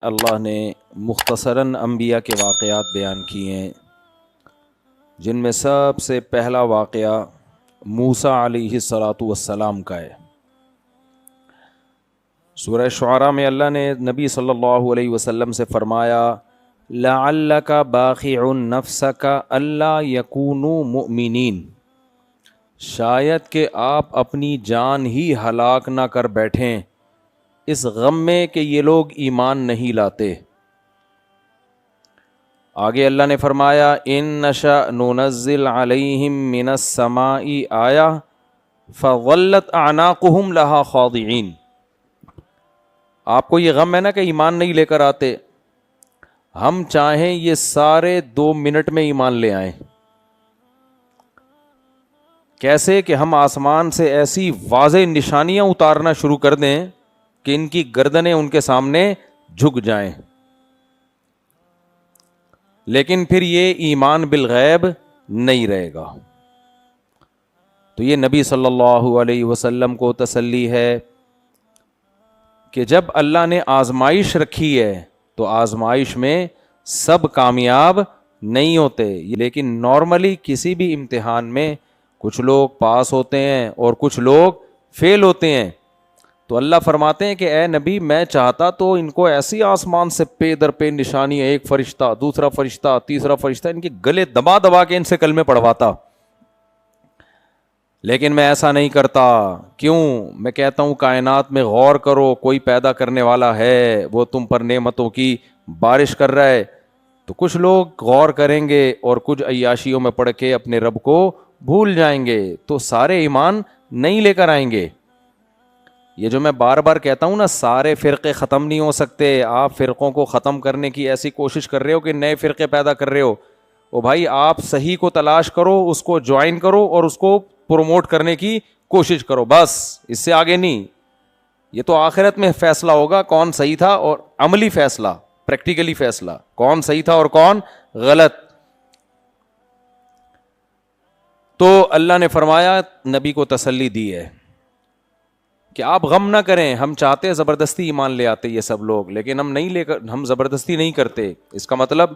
اللہ نے مختصراً انبیاء کے واقعات بیان کیے ہیں، جن میں سب سے پہلا واقعہ موسیٰ علیہ السلام کا ہے۔ سورہ شعراء میں اللہ نے نبی صلی اللہ علیہ وسلم سے فرمایا لعلک باخع نفسک الا یکونوا مؤمنین، شاید کہ آپ اپنی جان ہی ہلاک نہ کر بیٹھیں اس غم میں کہ یہ لوگ ایمان نہیں لاتے۔ آگے اللہ نے فرمایا ان نشأ ننزل علیہم من السماء آیہ فظلت اعناقہم لہا خاضعین۔ آپ کو یہ غم ہے نا کہ ایمان نہیں لے کر آتے، ہم چاہیں یہ سارے 2 منٹ میں ایمان لے آئیں۔ کیسے کہ ہم آسمان سے ایسی واضح نشانیاں اتارنا شروع کر دیں کہ ان کی گردنیں ان کے سامنے جھک جائیں، لیکن پھر یہ ایمان بالغیب نہیں رہے گا۔ تو یہ نبی صلی اللہ علیہ وسلم کو تسلی ہے کہ جب اللہ نے آزمائش رکھی ہے تو آزمائش میں سب کامیاب نہیں ہوتے، لیکن نارملی کسی بھی امتحان میں کچھ لوگ پاس ہوتے ہیں اور کچھ لوگ فیل ہوتے ہیں۔ تو اللہ فرماتے ہیں کہ اے نبی میں چاہتا تو ان کو ایسی آسمان سے پے در پے نشانی، ایک فرشتہ دوسرا فرشتہ تیسرا فرشتہ، ان کے گلے دبا دبا کے ان سے کلمے پڑھواتا، لیکن میں ایسا نہیں کرتا۔ کیوں؟ میں کہتا ہوں کائنات میں غور کرو، کوئی پیدا کرنے والا ہے، وہ تم پر نعمتوں کی بارش کر رہا ہے۔ تو کچھ لوگ غور کریں گے اور کچھ عیاشیوں میں پڑھ کے اپنے رب کو بھول جائیں گے، تو سارے ایمان نہیں لے کر آئیں گے۔ یہ جو میں بار بار کہتا ہوں نا، سارے فرقے ختم نہیں ہو سکتے۔ آپ فرقوں کو ختم کرنے کی ایسی کوشش کر رہے ہو کہ نئے فرقے پیدا کر رہے ہو۔ او بھائی، آپ صحیح کو تلاش کرو، اس کو جوائن کرو اور اس کو پروموٹ کرنے کی کوشش کرو، بس اس سے آگے نہیں۔ یہ تو آخرت میں فیصلہ ہوگا کون صحیح تھا، اور عملی فیصلہ، پریکٹیکلی فیصلہ کون صحیح تھا اور کون غلط۔ تو اللہ نے فرمایا، نبی کو تسلی دی ہے کہ آپ غم نہ کریں، ہم چاہتے زبردستی ایمان لے آتے یہ سب لوگ، لیکن ہم زبردستی نہیں کرتے۔ اس کا مطلب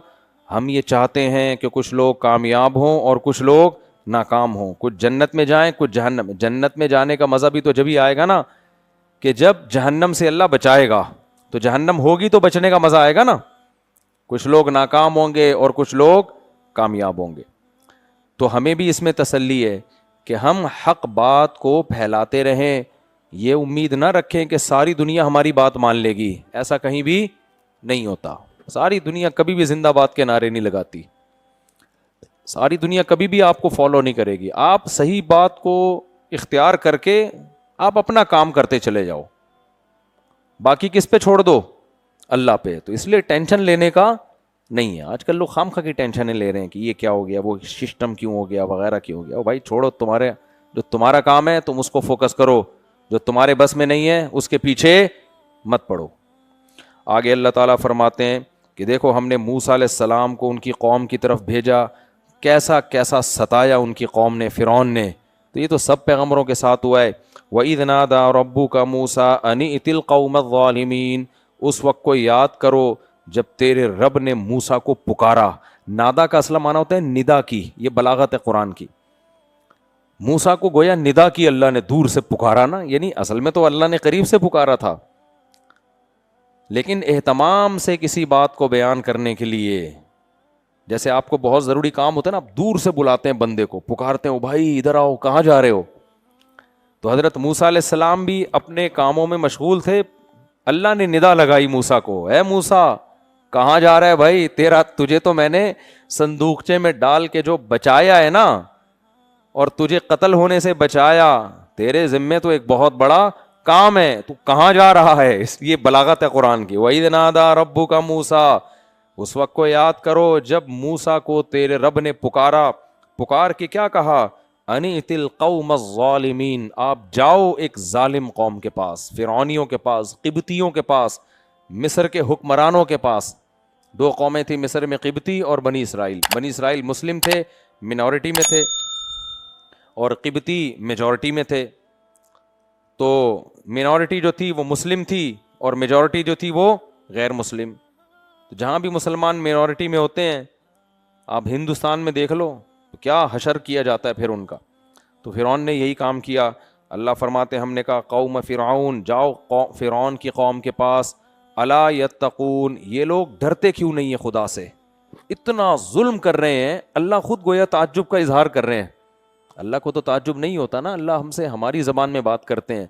ہم یہ چاہتے ہیں کہ کچھ لوگ کامیاب ہوں اور کچھ لوگ ناکام ہوں، کچھ جنت میں جائیں کچھ جہنم میں۔ جنت میں جانے کا مزہ بھی تو جبھی آئے گا نا کہ جب جہنم سے اللہ بچائے گا، تو جہنم ہوگی تو بچنے کا مزہ آئے گا نا۔ کچھ لوگ ناکام ہوں گے اور کچھ لوگ کامیاب ہوں گے۔ تو ہمیں بھی اس میں تسلی ہے کہ ہم حق بات کو پھیلاتے رہیں، یہ امید نہ رکھیں کہ ساری دنیا ہماری بات مان لے گی، ایسا کہیں بھی نہیں ہوتا۔ ساری دنیا کبھی بھی زندہ باد کے نعرے نہیں لگاتی، ساری دنیا کبھی بھی آپ کو فالو نہیں کرے گی۔ آپ صحیح بات کو اختیار کر کے آپ اپنا کام کرتے چلے جاؤ، باقی کس پہ چھوڑ دو؟ اللہ پہ۔ تو اس لیے ٹینشن لینے کا نہیں ہے۔ آج کل لوگ خام خواہ کی ٹینشنیں لے رہے ہیں کہ یہ کیا ہو گیا، وہ سسٹم کیوں ہو گیا، وغیرہ کیوں ہو گیا۔ بھائی چھوڑو، جو تمہارا کام ہے تم اس کو فوکس کرو، جو تمہارے بس میں نہیں ہے اس کے پیچھے مت پڑو۔ آگے اللہ تعالیٰ فرماتے ہیں کہ دیکھو ہم نے موسیٰ علیہ السلام کو ان کی قوم کی طرف بھیجا، کیسا کیسا ستایا ان کی قوم نے، فرعون نے۔ تو یہ تو سب پیغمبروں کے ساتھ ہوا ہے۔ وَإِذْ نَادَىٰ رَبُّكَ مُوسَىٰ أَنِ ائْتِ الْقَوْمَ الظَّالِمِينَ، اس وقت کو یاد کرو جب تیرے رب نے موسیٰ کو پکارا۔ نادا کا اصل معنی ہوتا ہے ندا کی، یہ بلاغت ہے قرآن کی۔ موسیٰ کو گویا ندا کی اللہ نے، دور سے پکارا نا، یعنی اصل میں تو اللہ نے قریب سے پکارا تھا، لیکن اہتمام سے کسی بات کو بیان کرنے کے لیے، جیسے آپ کو بہت ضروری کام ہوتا ہے نا، آپ دور سے بلاتے ہیں بندے کو، پکارتے ہیں، بھائی ادھر آؤ، کہاں جا رہے ہو؟ تو حضرت موسیٰ علیہ السلام بھی اپنے کاموں میں مشغول تھے، اللہ نے ندا لگائی موسیٰ کو، اے موسیٰ کہاں جا رہا ہے بھائی؟ تجھے تو میں نے صندوقچے میں ڈال کے جو بچایا ہے نا، اور تجھے قتل ہونے سے بچایا، تیرے ذمے تو ایک بہت بڑا کام ہے، تو کہاں جا رہا ہے؟ یہ بلاغت ہے قرآن کی۔ وَإِذْ نَادَىٰ رَبُّكَ مُوسَىٰ، اس وقت کو یاد کرو جب موسیٰ کو تیرے رب نے پکارا۔ پکار کے کیا کہا؟ أَنِ ائْتِ الْقَوْمَ الظَّالِمِينَ، آپ جاؤ ایک ظالم قوم کے پاس، فرعونیوں کے پاس، قبطیوں کے پاس، مصر کے حکمرانوں کے پاس۔ 2 قومیں تھیں مصر میں، قبطی اور بنی اسرائیل۔ بنی اسرائیل مسلم تھے، منورٹی میں تھے، اور قبطی میجورٹی میں تھے۔ تو منورٹی جو تھی وہ مسلم تھی، اور میجورٹی جو تھی وہ غیر مسلم. تو جہاں بھی مسلمان مینورٹی میں ہوتے ہیں, آپ ہندوستان میں دیکھ لو تو کیا حشر کیا جاتا ہے پھر ان کا. تو فرعون نے یہی کام کیا. اللہ فرماتے ہم نے کہا قوم فرعون, جاؤ فرعون کی قوم کے پاس, الا یتقون, یہ لوگ ڈرتے کیوں نہیں ہیں خدا سے, اتنا ظلم کر رہے ہیں. اللہ خود گویا تعجب کا اظہار کر رہے ہیں. اللہ کو تو تعجب نہیں ہوتا نا, اللہ ہم سے ہماری زبان میں بات کرتے ہیں.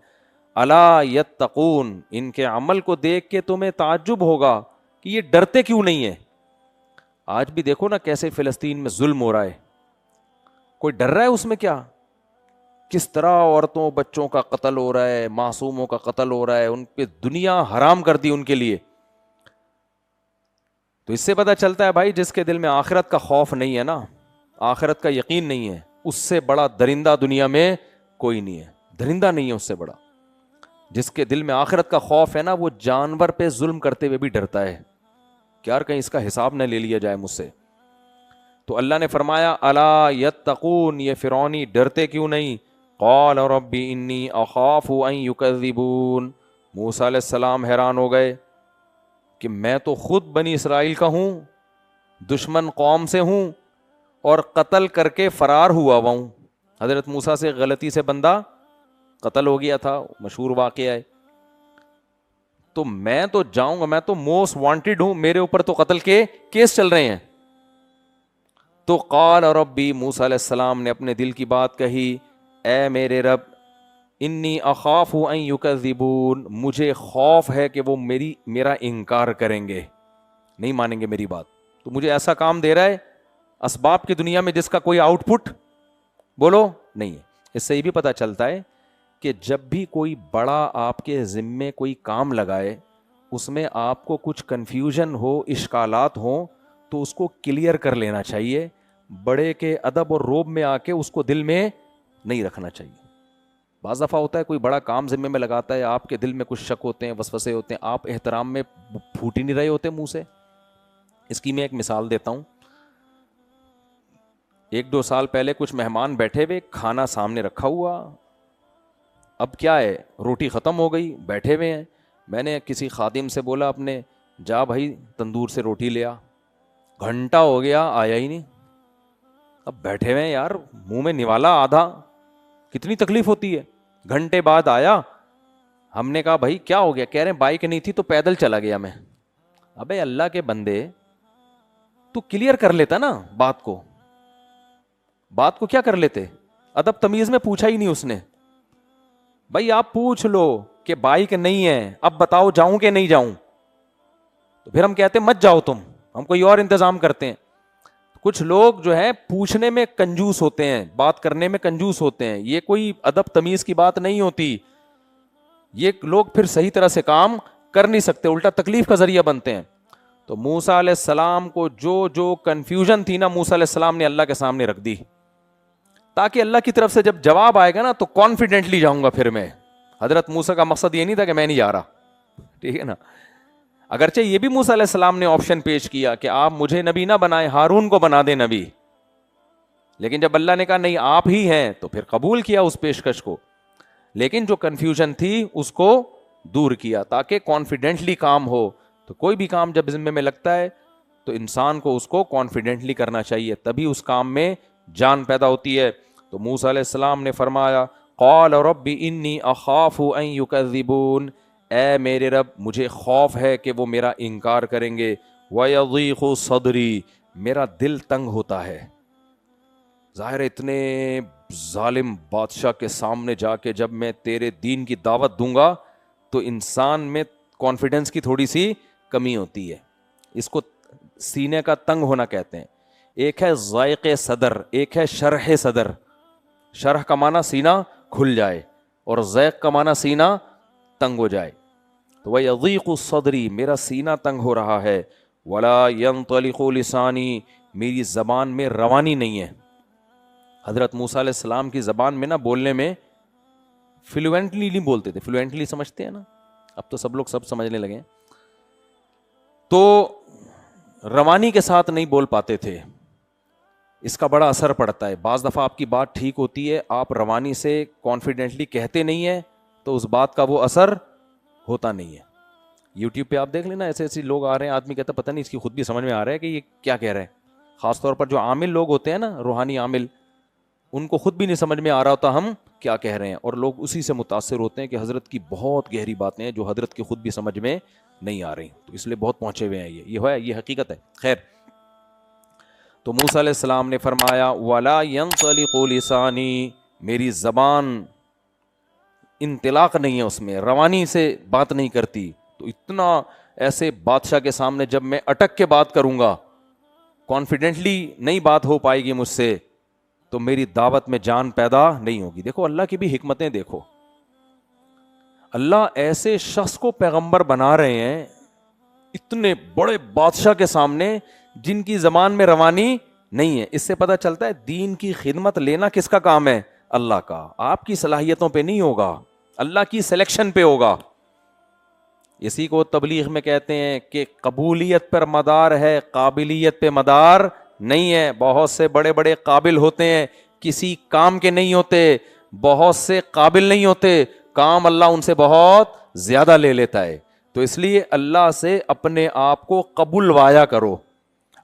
الا یتقون, ان کے عمل کو دیکھ کے تمہیں تعجب ہوگا کہ یہ ڈرتے کیوں نہیں ہیں. آج بھی دیکھو نا کیسے فلسطین میں ظلم ہو رہا ہے, کوئی ڈر رہا ہے اس میں کیا؟ کس طرح عورتوں بچوں کا قتل ہو رہا ہے, معصوموں کا قتل ہو رہا ہے, ان پہ دنیا حرام کر دی ان کے لیے. تو اس سے پتہ چلتا ہے بھائی جس کے دل میں آخرت کا خوف نہیں ہے نا, آخرت کا یقین نہیں ہے, اس سے بڑا درندہ دنیا میں کوئی نہیں ہے. درندہ نہیں ہے اس سے بڑا. جس کے دل میں آخرت کا خوف ہے نا, وہ جانور پہ ظلم کرتے ہوئے بھی ڈرتا ہے کہ یار کہیں اس کا حساب نہ لے لیا جائے مجھ سے. تو اللہ نے فرمایا الا یتقون, یہ فرعونی ڈرتے کیوں نہیں. قال رب انی اخاف ان یکذبون, موسیٰ علیہ السلام حیران ہو گئے کہ میں تو خود بنی اسرائیل کا ہوں, دشمن قوم سے ہوں, اور قتل کر کے فرار ہوا ہوں. حضرت موسیٰ سے غلطی سے بندہ قتل ہو گیا تھا, مشہور واقعہ ہے. تو میں تو جاؤں گا, میں تو موسٹ وانٹیڈ ہوں, میرے اوپر تو قتل کے کیس چل رہے ہیں. تو قال ربی, موسیٰ علیہ السلام نے اپنے دل کی بات کہی, اے میرے رب, انی اخاف ان یکذبون, مجھے خوف ہے کہ وہ میرا انکار کریں گے, نہیں مانیں گے میری بات. تو مجھے ایسا کام دے رہا ہے اسباب کی دنیا میں جس کا کوئی آؤٹ پٹ بولو نہیں ہے. اس سے یہ بھی پتہ چلتا ہے کہ جب بھی کوئی بڑا آپ کے ذمے کوئی کام لگائے, اس میں آپ کو کچھ کنفیوژن ہو, اشکالات ہوں, تو اس کو کلیئر کر لینا چاہیے. بڑے کے ادب اور روب میں آ کے اس کو دل میں نہیں رکھنا چاہیے. بعض دفعہ ہوتا ہے کوئی بڑا کام ذمے میں لگاتا ہے, آپ کے دل میں کچھ شک ہوتے ہیں, وسوسے ہوتے ہیں, آپ احترام میں پھوٹ ہی نہیں رہے ہوتے منہ سے. اس کی میں ایک مثال دیتا ہوں. 1-2 سال پہلے کچھ مہمان بیٹھے ہوئے, کھانا سامنے رکھا ہوا, اب کیا ہے روٹی ختم ہو گئی, بیٹھے ہوئے ہیں. میں نے کسی خادم سے بولا اپنے, جا بھائی تندور سے روٹی لے آ. گھنٹہ ہو گیا آیا ہی نہیں. اب بیٹھے ہوئے ہیں یار, منہ میں نوالا آدھا, کتنی تکلیف ہوتی ہے. گھنٹے بعد آیا, ہم نے کہا بھائی کیا ہو گیا؟ کہہ رہے ہیں بائک نہیں تھی تو پیدل چلا گیا میں. ابے اللہ کے بندے, تو کلیئر کر لیتا نا بات کو کیا کر لیتے؟ ادب تمیز میں پوچھا ہی نہیں اس نے. بھائی آپ پوچھ لو کہ بائک نہیں ہے, اب بتاؤ جاؤں کہ نہیں جاؤں. تو پھر ہم کہتے مت جاؤ تم, ہم کوئی اور انتظام کرتے ہیں. کچھ لوگ جو ہے پوچھنے میں کنجوس ہوتے ہیں, بات کرنے میں کنجوس ہوتے ہیں. یہ کوئی ادب تمیز کی بات نہیں ہوتی. یہ لوگ پھر صحیح طرح سے کام کر نہیں سکتے, الٹا تکلیف کا ذریعہ بنتے ہیں. تو موسیٰ علیہ السلام کو جو کنفیوژن تھی نا, موسیٰ علیہ السلام نے اللہ کے سامنے رکھ دی, تاکہ اللہ کی طرف سے جب جواب آئے گا نا تو کانفیڈنٹلی جاؤں گا. پھر میں, حضرت موسیٰ کا مقصد یہ نہیں تھا کہ میں نہیں جا رہا, ٹھیک ہے نا. اگرچہ یہ بھی موسیٰ علیہ السلام نے آپشن پیش کیا کہ آپ مجھے نبی نہ بنائیں, ہارون کو بنا دیں نبی, لیکن جب اللہ نے کہا نہیں آپ ہی ہیں, تو پھر قبول کیا اس پیشکش کو. لیکن جو کنفیوژن تھی اس کو دور کیا تاکہ کانفیڈنٹلی کام ہو. تو کوئی بھی کام جب ذمے میں لگتا ہے تو انسان کو اس کو کانفیڈنٹلی کرنا چاہیے, تبھی اس کام میں جان پیدا ہوتی ہے. تو موسیٰ علیہ السلام نے فرمایا قال رب انی اخاف ان یکذبون, اے میرے رب مجھے خوف ہے کہ وہ میرا انکار کریں گے. ویضیق صدری, میرا دل تنگ ہوتا ہے. ظاہر اتنے ظالم بادشاہ کے سامنے جا کے جب میں تیرے دین کی دعوت دوں گا تو انسان میں کانفیڈنس کی تھوڑی سی کمی ہوتی ہے. اس کو سینے کا تنگ ہونا کہتے ہیں. ایک ہے ضائق صدر, ایک ہے شرح صدر. شرح کا معنی سینہ کھل جائے اور ضائق کا معنی سینہ تنگ ہو جائے. تو وَيَضِيقُ صَدْرِي, میرا سینہ تنگ ہو رہا ہے. وَلَا يَنطَلِقُ لِسَانِي, میری زبان میں روانی نہیں ہے. حضرت موسیٰ علیہ السلام کی زبان میں نا بولنے میں فلوئنٹلی نہیں بولتے تھے. فلوئنٹلی سمجھتے ہیں نا, اب تو سب لوگ سب سمجھنے لگے, تو روانی کے ساتھ نہیں بول پاتے تھے. اس کا بڑا اثر پڑتا ہے. بعض دفعہ آپ کی بات ٹھیک ہوتی ہے, آپ روانی سے کانفیڈنٹلی کہتے نہیں ہیں, تو اس بات کا وہ اثر ہوتا نہیں ہے. یوٹیوب پہ آپ دیکھ لینا ایسے ایسے لوگ آ رہے ہیں, آدمی کہتا ہے پتہ نہیں اس کی خود بھی سمجھ میں آ رہا ہے کہ یہ کیا کہہ رہے ہیں. خاص طور پر جو عامل لوگ ہوتے ہیں نا, روحانی عامل, ان کو خود بھی نہیں سمجھ میں آ رہا ہوتا ہم کیا کہہ رہے ہیں, اور لوگ اسی سے متاثر ہوتے ہیں کہ حضرت کی بہت گہری باتیں ہیں جو حضرت کی خود بھی سمجھ میں نہیں آ رہی, تو اس لیے بہت پہنچے ہوئے ہیں. یہ حقیقت ہے. خیر, تو موسیٰ علیہ السلام نے فرمایا وَلَا يَنطَلِقُ لِسَانِي, میری زبان انطلاق نہیں ہے, اس میں روانی سے بات نہیں کرتی. تو اتنا ایسے بادشاہ کے سامنے جب میں اٹک کے بات کروں گا, کانفیڈنٹلی نہیں بات ہو پائے گی مجھ سے, تو میری دعوت میں جان پیدا نہیں ہوگی. دیکھو اللہ کی بھی حکمتیں دیکھو, اللہ ایسے شخص کو پیغمبر بنا رہے ہیں اتنے بڑے بادشاہ کے سامنے جن کی زبان میں روانی نہیں ہے. اس سے پتہ چلتا ہے دین کی خدمت لینا کس کا کام ہے؟ اللہ کا. آپ کی صلاحیتوں پہ نہیں ہوگا, اللہ کی سلیکشن پہ ہوگا. اسی کو تبلیغ میں کہتے ہیں کہ قبولیت پر مدار ہے, قابلیت پہ مدار نہیں ہے. بہت سے بڑے بڑے قابل ہوتے ہیں, کسی کام کے نہیں ہوتے. بہت سے قابل نہیں ہوتے, کام اللہ ان سے بہت زیادہ لے لیتا ہے. تو اس لیے اللہ سے اپنے آپ کو قبولوایا کرو.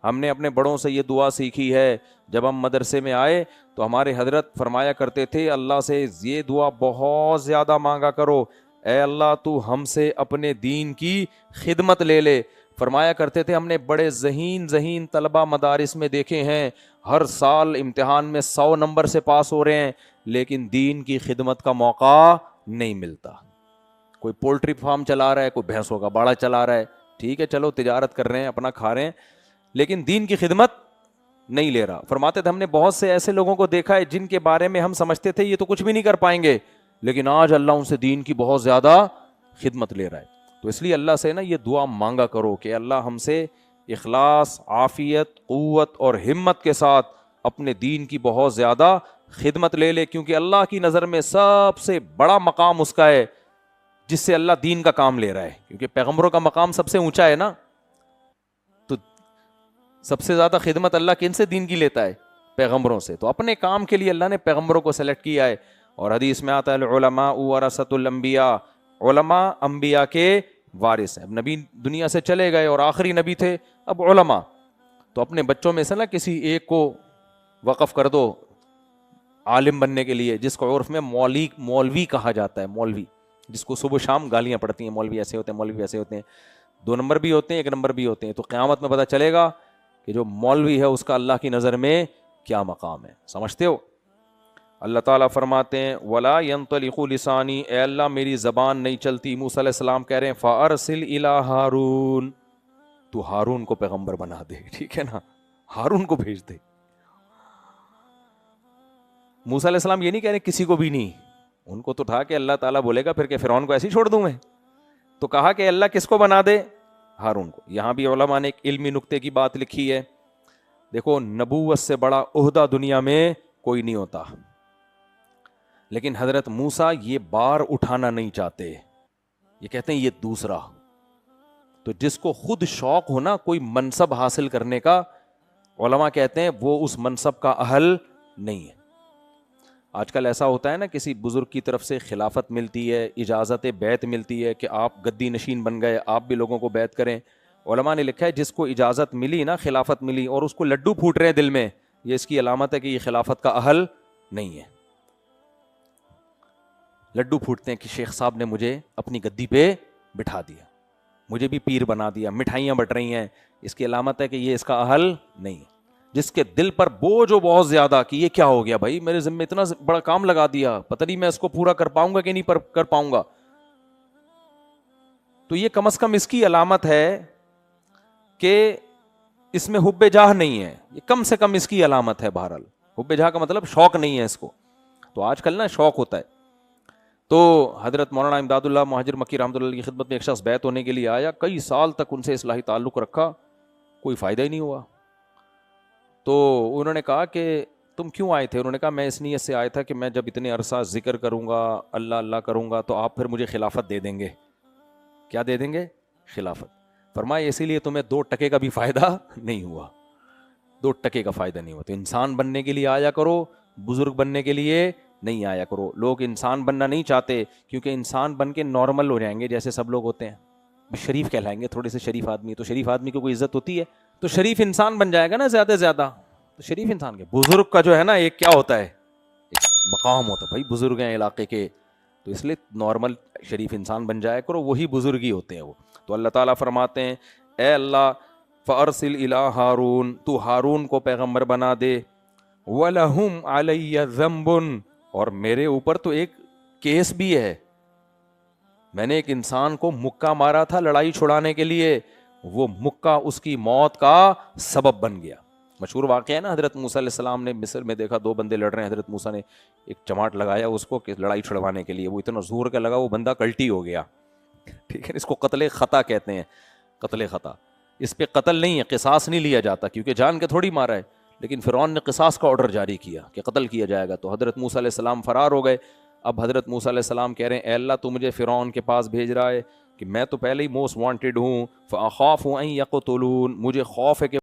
ہم نے اپنے بڑوں سے یہ دعا سیکھی ہے. جب ہم مدرسے میں آئے تو ہمارے حضرت فرمایا کرتے تھے اللہ سے یہ دعا بہت زیادہ مانگا کرو, اے اللہ تو ہم سے اپنے دین کی خدمت لے لے. فرمایا کرتے تھے ہم نے بڑے ذہین طلبہ مدارس میں دیکھے ہیں, ہر سال امتحان میں 100 نمبر سے پاس ہو رہے ہیں, لیکن دین کی خدمت کا موقع نہیں ملتا. کوئی پولٹری فارم چلا رہا ہے, کوئی بھینسوں کا باڑا چلا رہا ہے, ٹھیک ہے چلو تجارت کر رہے ہیں, اپنا کھا رہے ہیں, لیکن دین کی خدمت نہیں لے رہا. فرماتے تھے ہم نے بہت سے ایسے لوگوں کو دیکھا ہے جن کے بارے میں ہم سمجھتے تھے یہ تو کچھ بھی نہیں کر پائیں گے, لیکن آج اللہ ان سے دین کی بہت زیادہ خدمت لے رہا ہے. تو اس لیے اللہ سے نا یہ دعا مانگا کرو کہ اللہ ہم سے اخلاص, عافیت, قوت اور ہمت کے ساتھ اپنے دین کی بہت زیادہ خدمت لے لے, کیونکہ اللہ کی نظر میں سب سے بڑا مقام اس کا ہے جس سے اللہ دین کا کام لے رہا ہے. کیونکہ پیغمبروں کا مقام سب سے اونچا ہے نا, تو سب سے زیادہ خدمت اللہ کن سے دین کی لیتا ہے؟ پیغمبروں سے. تو اپنے کام کے لیے اللہ نے پیغمبروں کو سلیکٹ کیا ہے. اور حدیث میں آتا ہے العلماء ورثۃ الانبیاء, علماء انبیاء کے وارث ہیں. اب نبی دنیا سے چلے گئے اور آخری نبی تھے, اب علماء. تو اپنے بچوں میں سے نا کسی ایک کو وقف کر دو عالم بننے کے لیے, جس کو عرف میں مولوی کہا جاتا ہے. مولوی جس کو صبح شام گالیاں پڑتی ہیں, مولوی ایسے ہوتے ہیں, مولوی ایسے ہوتے ہیں, 2 نمبر بھی ہوتے ہیں, 1 نمبر بھی ہوتے ہیں. تو قیامت میں پتہ چلے گا کہ جو مولوی ہے اس کا اللہ کی نظر میں کیا مقام ہے. سمجھتے ہو؟ اللہ تعالیٰ فرماتے ہیں وَلَا يَنطَلِقُ لِسَانِي, اے اللہ میری زبان نہیں چلتی. موسیٰ علیہ السلام کہہ رہے ہیں فَأَرْسِلْ إِلَىٰ ہارون, تو ہارون کو پیغمبر بنا دے. ٹھیک ہے نا, ہارون کو بھیج دے. موسیٰ علیہ السلام یہ نہیں کہہ رہے کسی کو بھی نہیں, ان کو تو تھا کہ اللہ تعالیٰ بولے گا پھر کہ فرعون کو ایسے ہی چھوڑ دوں میں, تو کہا کہ اللہ کس کو بنا دے؟ ہارون کو. یہاں بھی علماء نے ایک علمی نکتے کی بات لکھی ہے. دیکھو نبوت سے بڑا عہدہ دنیا میں کوئی نہیں ہوتا, لیکن حضرت موسیٰ یہ بار اٹھانا نہیں چاہتے, یہ کہتے ہیں یہ دوسرا. تو جس کو خود شوق ہو نا کوئی منصب حاصل کرنے کا, علماء کہتے ہیں وہ اس منصب کا اہل نہیں ہے. آج کل ایسا ہوتا ہے نا کسی بزرگ کی طرف سے خلافت ملتی ہے, اجازت بیعت ملتی ہے کہ آپ گدی نشین بن گئے, آپ بھی لوگوں کو بیعت کریں. علماء نے لکھا ہے جس کو اجازت ملی نا, خلافت ملی, اور اس کو لڈو پھوٹ رہے ہیں دل میں, یہ اس کی علامت ہے کہ یہ خلافت کا اہل نہیں ہے. لڈو پھوٹتے ہیں کہ شیخ صاحب نے مجھے اپنی گدی پہ بٹھا دیا, مجھے بھی پیر بنا دیا, مٹھائیاں بٹ رہی ہیں, اس کی علامت ہے کہ یہ اس کا اہل نہیں ہے. جس کے دل پر بوجھ ہو بہت زیادہ کہ یہ کیا ہو گیا بھائی, میرے ذمہ اتنا بڑا کام لگا دیا, پتہ نہیں میں اس کو پورا کر پاؤں گا کہ نہیں کر پاؤں گا, تو یہ کم از کم اس کی علامت ہے کہ اس میں حب جاہ نہیں ہے. یہ کم سے کم اس کی علامت ہے. بہرحال حب جاہ کا مطلب شوق نہیں ہے اس کو. تو آج کل نا شوق ہوتا ہے. تو حضرت مولانا امداد اللہ مہاجر مکی رحمۃ اللہ کی خدمت میں ایک شخص بیعت ہونے کے لیے آیا, کئی سال تک ان سے اصلاحی تعلق رکھا, کوئی فائدہ ہی نہیں ہوا. تو انہوں نے کہا کہ تم کیوں آئے تھے؟ انہوں نے کہا میں اس نیت سے آیا تھا کہ میں جب اتنے عرصہ ذکر کروں گا, اللہ اللہ کروں گا, تو آپ پھر مجھے خلافت دے دیں گے. کیا دے دیں گے؟ خلافت. فرمایا اسی لیے تمہیں 2 ٹکے کا بھی فائدہ نہیں ہوا, 2 ٹکے کا فائدہ نہیں ہوا. تو انسان بننے کے لیے آیا کرو, بزرگ بننے کے لیے نہیں آیا کرو. لوگ انسان بننا نہیں چاہتے کیونکہ انسان بن کے نارمل ہو جائیں گے جیسے سب لوگ ہوتے ہیں. شریف کہلائیں گے, تھوڑے سے شریف آدمی, تو شریف آدمی کو کوئی عزت ہوتی ہے؟ تو شریف انسان بن جائے گا نا زیادہ سے زیادہ. تو شریف انسان کے بزرگ کا جو ہے نا ایک کیا ہوتا ہے, ایک مقام ہوتا ہے, بھائی بزرگ ہیں علاقے کے, تو اس لیے نارمل شریف انسان بن جائے کرو, وہی بزرگ ہی ہوتے ہیں وہ. تو اللہ تعالیٰ فرماتے ہیں اے اللہ فارسل الی ہارون, تو ہارون کو پیغمبر بنا دے, وَلَهُمْ عَلَيَّ ذَنْبٌ, اور میرے اوپر تو ایک کیس بھی ہے, میں نے ایک انسان کو مکہ مارا تھا لڑائی چھڑانے کے لیے, وہ مکہ اس کی موت کا سبب بن گیا. مشہور واقعہ ہے نا, حضرت موسیٰ علیہ السلام نے مصر میں دیکھا 2 بندے لڑ رہے ہیں, حضرت موسیٰ نے ایک چماٹ لگایا اس کو کہ لڑائی چھڑوانے کے لیے, وہ اتنا زور کا لگا وہ بندہ کلٹی ہو گیا. ٹھیک ہے, اس کو قتل خطا کہتے ہیں, قتل خطا. اس پہ قتل نہیں ہے, قصاص نہیں لیا جاتا کیونکہ جان کے تھوڑی مارا ہے, لیکن فرعون نے قصاص کا آرڈر جاری کیا کہ قتل کیا جائے گا. تو حضرت موسیٰ علیہ السلام فرار ہو گئے. اب حضرت موسیٰ علیہ السلام کہہ رہے ہیں اے اللہ تو مجھے فرعون کے پاس بھیج رہا ہے کہ میں تو پہلے ہی موسٹ وانٹیڈ ہوں, فاخاف ان یقتلون, مجھے خوف ہے کہ